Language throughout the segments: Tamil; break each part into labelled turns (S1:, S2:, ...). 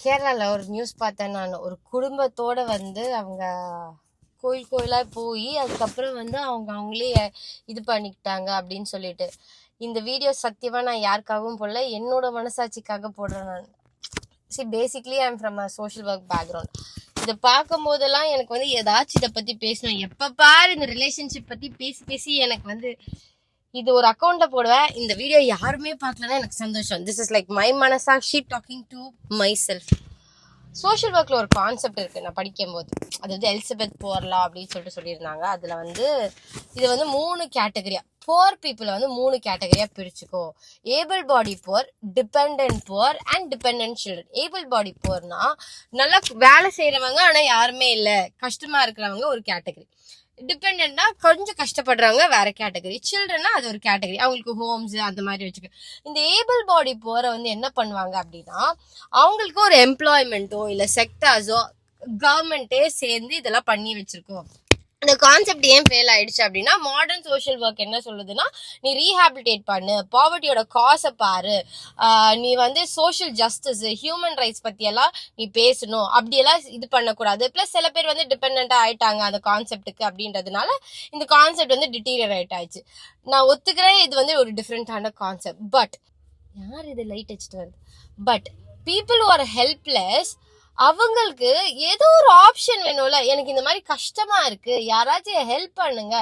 S1: கேரளாவில் ஒரு நியூஸ் பார்த்தேன் நான். ஒரு குடும்பத்தோட வந்து அவங்க கோயிலாக போய் அதுக்கப்புறம் வந்து அவங்களே இது பண்ணிக்கிட்டாங்க அப்படின்னு சொல்லிட்டு. இந்த வீடியோ சத்தியமாக நான் யாருக்காகவும் போடல, என்னோட மனசாட்சிக்காக போடுறேன் நான். Basically I am from a social work background. இதை பார்க்கும் போதெல்லாம் எனக்கு வந்து ஏதாச்சும் இதை பற்றி பேசணும். எப்போ பாரு இந்த ரிலேஷன்ஷிப் பற்றி பேசி எனக்கு வந்து இது ஒரு அக்கௌண்ட்ல போடுவேன். இந்த வீடியோ யாருமே பார்க்கலன்னா எனக்கு சந்தோஷம். திஸ் இஸ் லைக் மை மனசாட்சி talking to my self. Social ஒர்க்கில் ஒரு கான்செப்ட் இருக்குது நான் படிக்கும்போது. அது வந்து எலிசபெத் போர்லா அப்படின்னு சொல்லியிருந்தாங்க. அதில் வந்து இது வந்து 3 கேட்டகரியா, புவர் பீப்புளை வந்து 3 கேட்டகரியா பிரிச்சுக்கோ. Able body poor, dependent poor and dependent children. Able body புவர்னா நல்லா வேலை செய்யறவங்க ஆனா யாருமே இல்லை, கஷ்டமா இருக்கிறவங்க ஒரு கேட்டகரி. டிபெண்டா கொஞ்சம் கஷ்டப்படுறவங்க வேற கேட்டகரி. சில்ட்ரன்னா அது ஒரு கேட்டகரி, அவங்களுக்கு ஹோம்ஸ் அந்த மாதிரி வச்சுக்க. இந்த ஏபிள் பாடி போற வந்து என்ன பண்ணுவாங்க அப்படின்னா, அவங்களுக்கு ஒரு எம்ப்ளாய்மெண்ட்டோ இல்லை செக்டார்ஸோ கவர்மெண்ட்டே சேர்ந்து இதெல்லாம் பண்ணி வச்சிருக்கோம். இந்த கான்செப்ட் ஏன் ஃபெயில் ஆயிடுச்சு அப்படின்னா, மாடர்ன் சோஷியல் ஒர்க் என்ன சொல்லுதுன்னா, நீ ரீஹாபிலிட்டேட் பண்ணு, பாவர்ட்டியோட காசை பாரு, நீ வந்து சோஷியல் ஜஸ்டிஸ், ஹியூமன் ரைட்ஸ் பற்றியெல்லாம் நீ பேசணும், அப்படியெல்லாம் இது பண்ணக்கூடாது. ப்ளஸ் சில பேர் வந்து டிபெண்ட்டாக ஆயிட்டாங்க அந்த கான்செப்டுக்கு அப்படின்றதுனால இந்த கான்செப்ட் வந்து டிட்டீரியரேட் ஆயிடுச்சு. நான் ஒத்துக்கிறேன், இது வந்து ஒரு டிஃப்ரெண்டான கான்செப்ட். பட் யார் இது லைட் அடிச்சுட்டு வருது? But people who are helpless, அவங்களுக்கு ஏதோ ஒரு ஆப்ஷன் வேணும்ல. எனக்கு இந்த மாதிரி கஷ்டமா இருக்கு, யாராச்சும் ஹெல்ப் பண்ணுங்க.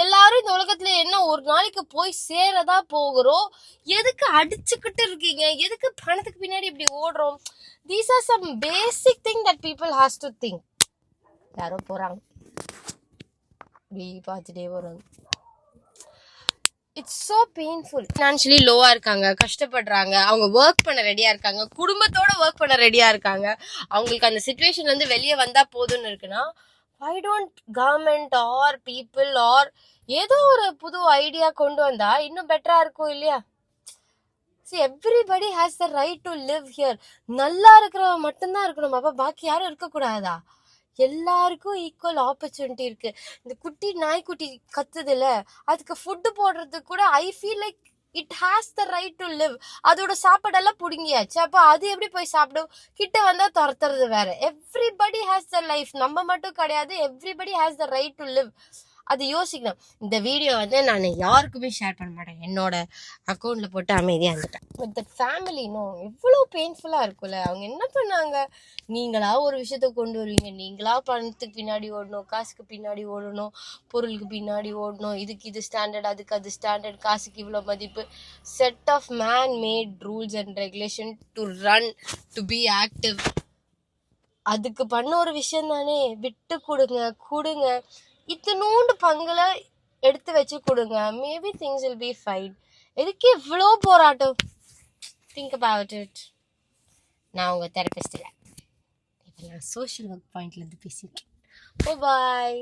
S1: எல்லாரும் இந்த உலகத்துல என்ன ஒரு நாளைக்கு போய் சேரதா போகிறோம், எதுக்கு அடிச்சுக்கிட்டு இருக்கீங்க, எதுக்கு பணத்துக்கு பின்னாடி இப்படி ஓடுறோம்? These are some basic thing that people has to think. யாரோ போறாங்க, பார்த்துட்டே வரும். It's so painful. ஃபினான்ஷியலி லோவாக இருக்காங்க, கஷ்டப்படுறாங்க, அவங்க ஒர்க் பண்ண ரெடியாக இருக்காங்க, குடும்பத்தோட ஒர்க் பண்ண ரெடியாக இருக்காங்க, அவங்களுக்கு அந்த சுச்சுவேஷன்லேருந்து வெளியே வந்தால் போதும்னு இருக்குன்னா, why don't government are people are ஏதோ ஒரு புது ஐடியா கொண்டு வந்தா இன்னும் பெட்டராக இருக்கும் இல்லையா? See, everybody has the right to live here. நல்லா இருக்கிறவங்க மட்டும்தான் இருக்கணும், அப்போ பாக்கி யாரும் இருக்கக்கூடாதா? எல்லாருக்கும் ஈக்குவல் ஆப்பர்ச்சுனிட்டி இருக்கு. இந்த குட்டி நாய்க்குட்டி கத்துதுல, அதுக்கு ஃபுட்டு போடுறதுக்கு கூட I feel like it has the right to live. அதோட சாப்பாடெல்லாம் புடுங்கியாச்சு, அப்போ அது எப்படி போய் சாப்பிடும்? கிட்ட வந்தா துரத்துறது வேற. எவ்ரிபடி ஹேஸ் த லைஃப், நம்ம மட்டும் கிடையாது, everybody has the right to live. அது யோசிக்கணும். இந்த வீடியோ வந்து நான் யாருக்குமே ஷேர் பண்ண மாட்டேன், என்னோட அக்கௌண்ட்ல போட்டு அமைதியாக இருந்துட்டேன். பட் த ஃபேமிலி எவ்வளோ பெயின்ஃபுல்லாக இருக்கும்ல. அவங்க என்ன பண்ணாங்க? நீங்களா ஒரு விஷயத்த கொண்டு வருவீங்க, நீங்களா பணத்துக்கு பின்னாடி ஓடணும், காசுக்கு பின்னாடி ஓடணும், பொருளுக்கு பின்னாடி ஓடணும், இதுக்கு இது ஸ்டாண்டர்ட், அதுக்கு அது ஸ்டாண்டர்ட், காசுக்கு இவ்வளோ மதிப்பு. Set of man made rules and regulation to run, to be active. அதுக்கு பண்ண ஒரு விஷயம் தானே. விட்டு கொடுங்க, இத்தனோண்டு பங்குல எடுத்து வச்சு கொடுங்க, maybe things will be fine. எதுக்கு இவ்வளோ போராட்டம்? Think about it. நான் உங்கள் தெரபிஸ்ட் இல்லை, இப்போ நான் சோஷியல் ஒர்க் பாயிண்ட்லேருந்து பேசியிருக்கேன். பாய்.